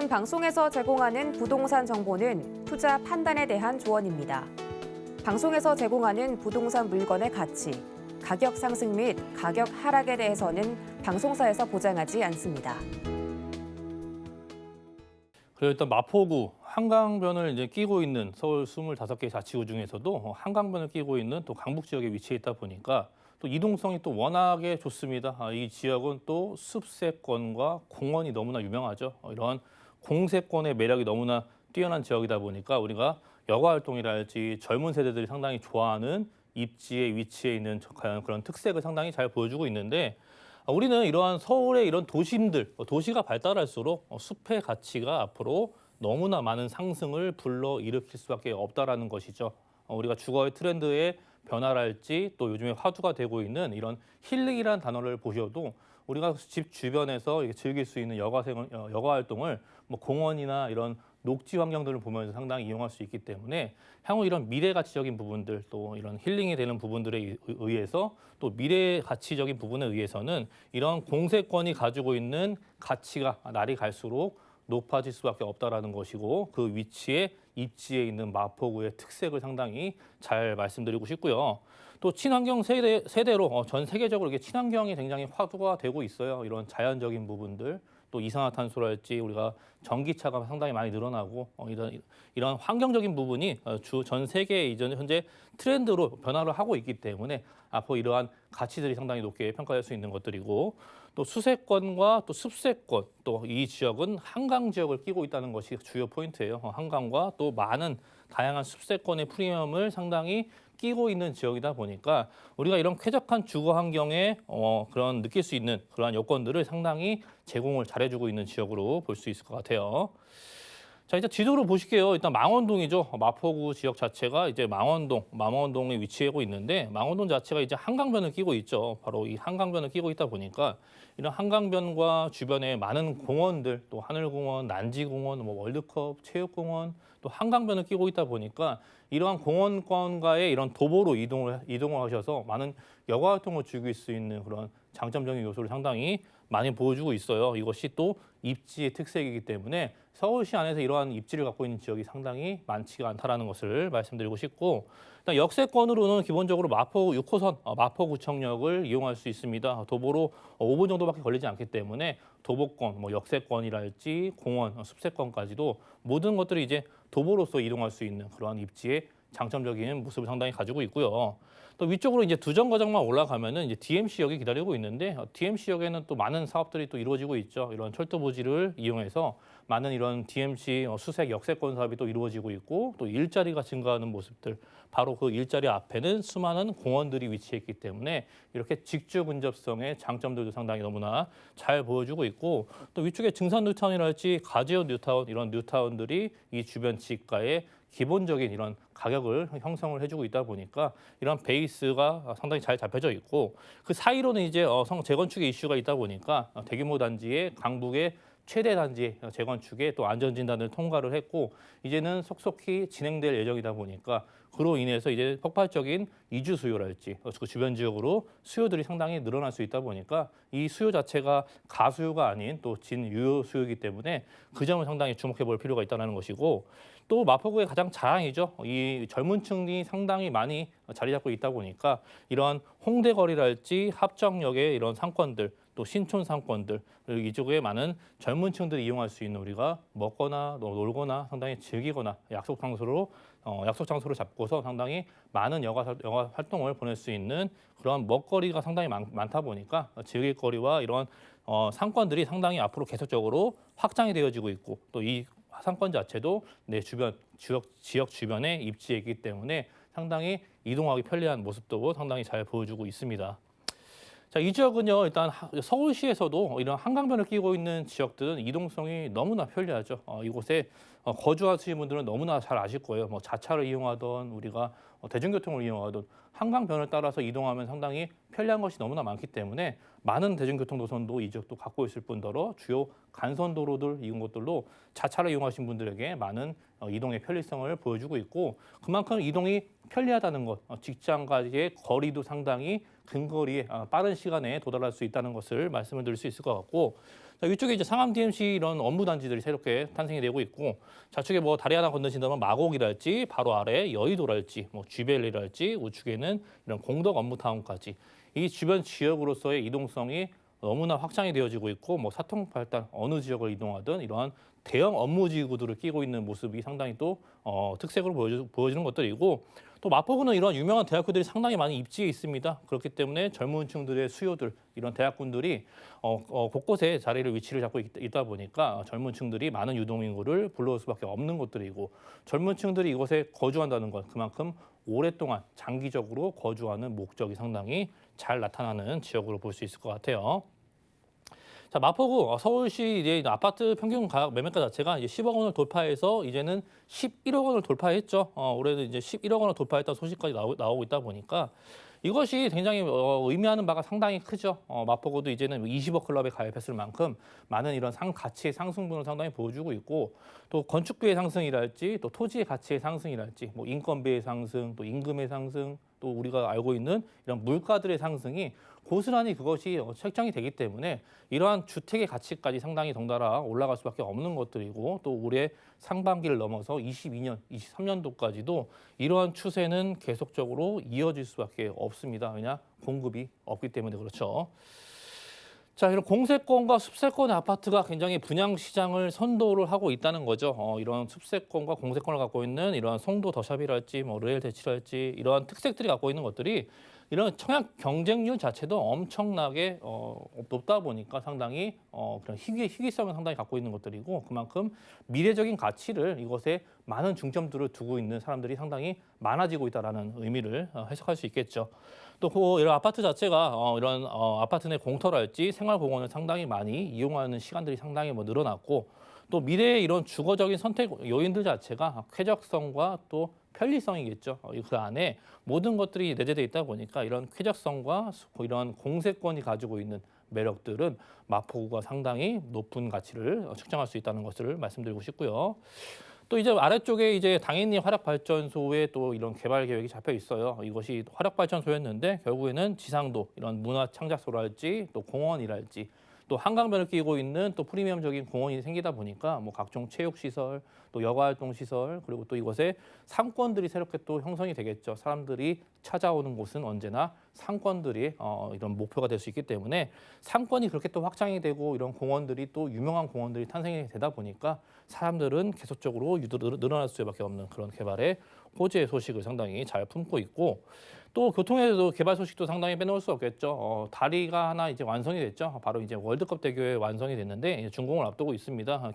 본 방송에서 제공하는 부동산 정보는 투자 판단에 대한 조언입니다. 방송에서 제공하는 부동산 물건의 가치, 가격 상승 및 가격 하락에 대해서는 방송사에서 보장하지 않습니다. 그리고 일단 마포구 한강변을 이제 끼고 있는 서울 25개 자치구 중에서도 한강변을 끼고 있는 또 강북 지역에 위치해 있다 보니까 또 이동성이 또 워낙에 좋습니다. 이 지역은 또 숲세권과 공원이 너무나 유명하죠. 이런 공세권의 매력이 너무나 뛰어난 지역이다 보니까 우리가 여가 활동이랄지 젊은 세대들이 상당히 좋아하는 입지에 위치해 있는 그런 특색을 상당히 잘 보여주고 있는데 우리는 이러한 서울의 이런 도심들, 도시가 발달할수록 숲의 가치가 앞으로 너무나 많은 상승을 불러일으킬 수밖에 없다라는 것이죠. 우리가 주거의 트렌드의 변화랄지 또 요즘에 화두가 되고 있는 이런 힐링이라는 단어를 보셔도 우리가 집 주변에서 즐길 수 있는 여가 활동을 뭐 공원이나 이런 녹지 환경들을 보면서 상당히 이용할 수 있기 때문에 향후 이런 미래 가치적인 부분들 또 이런 힐링이 되는 부분들에 의해서 또 미래 가치적인 부분에 의해서는 이런 공세권이 가지고 있는 가치가 날이 갈수록 높아질 수밖에 없다라는 것이고 그 위치에 입지에 있는 마포구의 특색을 상당히 잘 말씀드리고 싶고요. 또 친환경 세대로 전 세계적으로 이렇게 친환경이 굉장히 화두가 되고 있어요. 이런 자연적인 부분들. 또 이산화탄소랄지 우리가 전기차가 상당히 많이 늘어나고 이런 환경적인 부분이 전 세계에 이전 현재 트렌드로 변화를 하고 있기 때문에 앞으로 이러한 가치들이 상당히 높게 평가될 수 있는 것들이고 또 수세권과 또 숲세권 또 이 지역은 한강 지역을 끼고 있다는 것이 주요 포인트예요. 한강과 또 많은 다양한 숲세권의 프리미엄을 상당히 끼고 있는 지역이다 보니까 우리가 이런 쾌적한 주거 환경에 그런 느낄 수 있는 그러한 여건들을 상당히 제공을 잘해주고 있는 지역으로 볼 수 있을 것 같아요. 자, 이제 지도로 보실게요. 일단 망원동이죠. 마포구 지역 자체가 이제 망원동에 위치하고 있는데 망원동 자체가 이제 한강변을 끼고 있죠. 바로 이 한강변을 끼고 있다 보니까 이런 한강변과 주변에 많은 공원들, 또 하늘공원, 난지공원, 뭐 월드컵, 체육공원, 또 한강변을 끼고 있다 보니까 이러한 공원권과의 이런 도보로 이동을 하셔서 많은 여가 활동을 즐길 수 있는 그런 장점적인 요소를 상당히 많이 보여주고 있어요. 이것이 또 입지의 특색이기 때문에 서울시 안에서 이러한 입지를 갖고 있는 지역이 상당히 많지가 않다라는 것을 말씀드리고 싶고 일단 역세권으로는 기본적으로 마포 6호선 마포구청역을 이용할 수 있습니다. 도보로 5분 정도밖에 걸리지 않기 때문에 도보권, 뭐 역세권이랄지 공원, 숲세권까지도 모든 것들이 이제 도보로서 이동할 수 있는 그러한 입지의 장점적인 모습을 상당히 가지고 있고요. 또 위쪽으로 이제 두 정거장만 올라가면은 이제 DMC역이 기다리고 있는데 DMC역에는 또 많은 사업들이 또 이루어지고 있죠. 이런 철도 부지를 이용해서 많은 이런 DMC 수색 역세권 사업이 또 이루어지고 있고 또 일자리가 증가하는 모습들 바로 그 일자리 앞에는 수많은 공원들이 위치해 있기 때문에 이렇게 직주 근접성의 장점들도 상당히 너무나 잘 보여주고 있고 또 위쪽에 증산 뉴타운이랄지 가지온 뉴타운 이런 뉴타운들이 이 주변 지가에 기본적인 이런 가격을 형성을 해주고 있다 보니까 이런 베이스가 상당히 잘 잡혀져 있고 그 사이로는 이제 재건축의 이슈가 있다 보니까 대규모 단지의 강북의 최대 단지 재건축에 또 안전진단을 통과를 했고 이제는 속속히 진행될 예정이다 보니까 그로 인해서 이제 폭발적인 이주 수요랄지 그 주변 지역으로 수요들이 상당히 늘어날 수 있다 보니까 이 수요 자체가 가수요가 아닌 또 진유효 수요이기 때문에 그 점을 상당히 주목해 볼 필요가 있다는 것이고 또 마포구의 가장 자랑이죠. 이 젊은 층이 상당히 많이 자리 잡고 있다 보니까 이러한 홍대거리랄지 합정역의 이런 상권들 또 신촌 상권들 그리고 이쪽에 많은 젊은 층들이 이용할 수 있는 우리가 먹거나 놀거나 상당히 즐기거나 약속 장소로 잡고서 상당히 많은 여가 활동을 보낼 수 있는 그런 먹거리가 상당히 많다 보니까 즐길 거리와 이런 상권들이 상당히 앞으로 계속적으로 확장이 되어지고 있고 또 이 상권 자체도 내 주변 지역 주변에 입지해 있기 때문에 상당히 이동하기 편리한 모습도 상당히 잘 보여주고 있습니다. 자, 이 지역은요, 일단 서울시에서도 이런 한강변을 끼고 있는 지역들은 이동성이 너무나 편리하죠. 이곳에 거주하시는 분들은 너무나 잘 아실 거예요. 뭐 자차를 이용하던 우리가 대중교통을 이용하던 한강변을 따라서 이동하면 상당히 편리한 것이 너무나 많기 때문에 많은 대중교통 노선도 이 지역도 갖고 있을 뿐더러 주요 간선도로들 이런 것들로 자차를 이용하신 분들에게 많은 이동의 편리성을 보여주고 있고 그만큼 이동이 편리하다는 것, 직장과의 거리도 상당히 근거리에 빠른 시간에 도달할 수 있다는 것을 말씀을 드릴 수 있을 것 같고 자, 위쪽에 이제 상암 DMC 이런 업무 단지들이 새롭게 탄생이 되고 있고 좌측에 뭐 다리 하나 건너신다면 마곡이랄지 바로 아래 여의도랄지 뭐 쥐벨리랄지 우측에는 이런 공덕 업무 타운까지 이 주변 지역으로서의 이동성이 너무나 확장이 되어지고 있고 뭐 사통팔달 어느 지역을 이동하든 이러한 대형 업무 지구들을 끼고 있는 모습이 상당히 또 특색으로 보여주는 것들이고 또 마포구는 이런 유명한 대학교들이 상당히 많이 입지에 있습니다. 그렇기 때문에 젊은 층들의 수요들 이런 대학군들이 곳곳에 위치를 잡고 있다 보니까 젊은 층들이 많은 유동인구를 불러올 수밖에 없는 것들이고 젊은 층들이 이곳에 거주한다는 것 그만큼 오랫동안 장기적으로 거주하는 목적이 상당히 잘 나타나는 지역으로 볼 수 있을 것 같아요. 자, 마포구 서울시 이제 아파트 평균 가격 매매가 자체가 이제 10억 원을 돌파해서 이제는 11억 원을 돌파했죠. 올해도 이제 11억 원을 돌파했다는 소식까지 나오고 있다 보니까 이것이 굉장히 의미하는 바가 상당히 크죠. 마포구도 이제는 20억 클럽에 가입했을 만큼 많은 이런 가치의 상승분을 상당히 보여주고 있고 또 건축비의 상승이랄지 또 토지의 가치의 상승이랄지 뭐 인건비의 상승 또 임금의 상승 또 우리가 알고 있는 이런 물가들의 상승이 고스란히 그것이 책정이 되기 때문에 이러한 주택의 가치까지 상당히 덩달아 올라갈 수밖에 없는 것들이고 또 올해 상반기를 넘어서 22년, 23년도까지도 이러한 추세는 계속적으로 이어질 수밖에 없습니다. 왜냐? 공급이 없기 때문에 그렇죠. 자, 이런 공세권과 숲세권의 아파트가 굉장히 분양 시장을 선도를 하고 있다는 거죠. 이런 숲세권과 공세권을 갖고 있는 이러한 송도 더샵이랄지 뭐 르엘 대치랄지 이러한 특색들이 갖고 있는 것들이 이런 청약 경쟁률 자체도 엄청나게 높다 보니까 상당히 그런 희귀성을 상당히 갖고 있는 것들이고 그만큼 미래적인 가치를 이것에 많은 중점들을 두고 있는 사람들이 상당히 많아지고 있다는 의미를 해석할 수 있겠죠. 또 이런 아파트 자체가 이런 아파트 내 공터랄지 생활공원을 상당히 많이 이용하는 시간들이 상당히 늘어났고 또 미래의 이런 주거적인 선택 요인들 자체가 쾌적성과 또 편리성이겠죠. 그 안에 모든 것들이 내재되어 있다 보니까 이런 쾌적성과 이런 공세권이 가지고 있는 매력들은 마포구가 상당히 높은 가치를 측정할 수 있다는 것을 말씀드리고 싶고요. 또 이제 아래쪽에 이제 당연히 화력발전소에 또 이런 개발 계획이 잡혀 있어요. 이것이 화력발전소였는데 결국에는 지상도 이런 문화창작소랄지 또 공원이랄지 또 한강변을 끼고 있는 또 프리미엄적인 공원이 생기다 보니까 뭐 각종 체육시설, 또 여가활동시설 그리고 또 이곳에 상권들이 새롭게 또 형성이 되겠죠. 사람들이 찾아오는 곳은 언제나 상권들이 이런 목표가 될 수 있기 때문에 상권이 그렇게 또 확장이 되고 이런 공원들이 또 유명한 공원들이 탄생이 되다 보니까 사람들은 계속적으로 늘어날 수밖에 없는 그런 개발의 호재의 소식을 상당히 잘 품고 있고 또 교통에도 개발 소식도 상당히 빼놓을 수 없겠죠. 다리가 하나 이제 완성이 됐죠. 바로 이제 월드컵 대교에 완성이 됐는데 이제 준공을 앞두고 있습니다.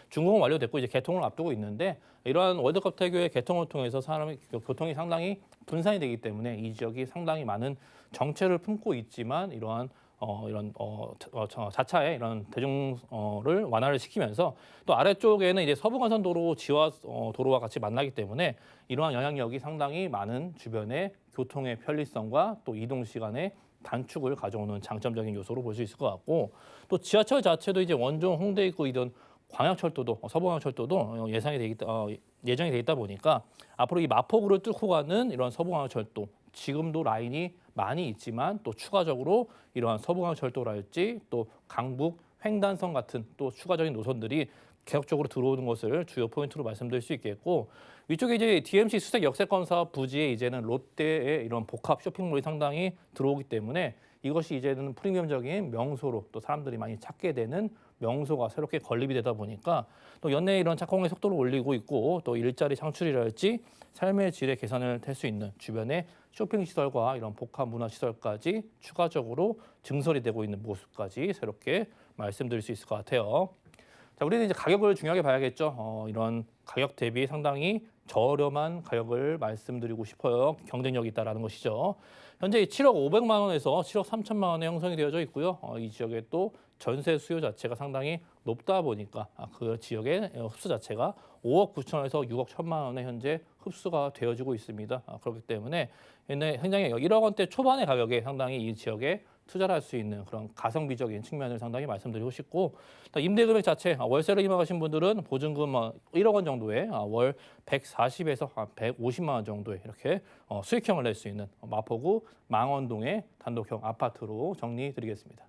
준공은 완료됐고 이제 개통을 앞두고 있는데 이러한 월드컵 대교의 개통을 통해서 교통이 상당히 분산이 되기 때문에 이 지역이 상당히 많은 정체를 품고 있지만 이러한 자차의 이런 대중를 완화를 시키면서 또 아래쪽에는 이제 서부간선도로 지화 도로와 같이 만나기 때문에 이러한 영향력이 상당히 많은 주변의 교통의 편리성과 또 이동 시간의 단축을 가져오는 장점적인 요소로 볼 수 있을 것 같고 또 지하철 자체도 이제 원종 홍대 있고 이런 광역철도도 서부광역철도도 예정이 돼 있다 보니까 앞으로 이 마포구를 뚫고 가는 이런 서부광역철도 지금도 라인이 많이 있지만 또 추가적으로 이러한 서부광역철도랄지 또 강북 횡단선 같은 또 추가적인 노선들이 계속적으로 들어오는 것을 주요 포인트로 말씀드릴 수 있겠고 위쪽에 이제 DMC 수색 역세권 사업 부지에 이제는 롯데의 이런 복합 쇼핑몰이 상당히 들어오기 때문에 이것이 이제는 프리미엄적인 명소로 또 사람들이 많이 찾게 되는 명소가 새롭게 건립이 되다 보니까 또 연내 이런 착공의 속도를 올리고 있고 또 일자리 창출이랄지 삶의 질의 개선을 할 수 있는 주변의 쇼핑 시설과 이런 복합 문화 시설까지 추가적으로 증설이 되고 있는 모습까지 새롭게 말씀드릴 수 있을 것 같아요. 자, 우리는 이제 가격을 중요하게 봐야겠죠. 이런 가격 대비 상당히 저렴한 가격을 말씀드리고 싶어요. 경쟁력이 있다라는 것이죠. 현재 7억 500만 원에서 7억 3천만 원에 형성이 되어져 있고요. 이 지역에 또 전세 수요 자체가 상당히 높다 보니까 그 지역의 흡수 자체가 5억 9천에서 6억 1천만 원에 현재 흡수가 되어지고 있습니다. 그렇기 때문에 굉장히 1억 원대 초반의 가격에 상당히 이 지역에 투자를 할 수 있는 그런 가성비적인 측면을 상당히 말씀드리고 싶고 임대 금액 자체 월세를 희망하신 분들은 보증금 1억 원 정도에 월 140에서 150만 원 정도에 이렇게 수익형을 낼 수 있는 마포구 망원동의 단독형 아파트로 정리드리겠습니다.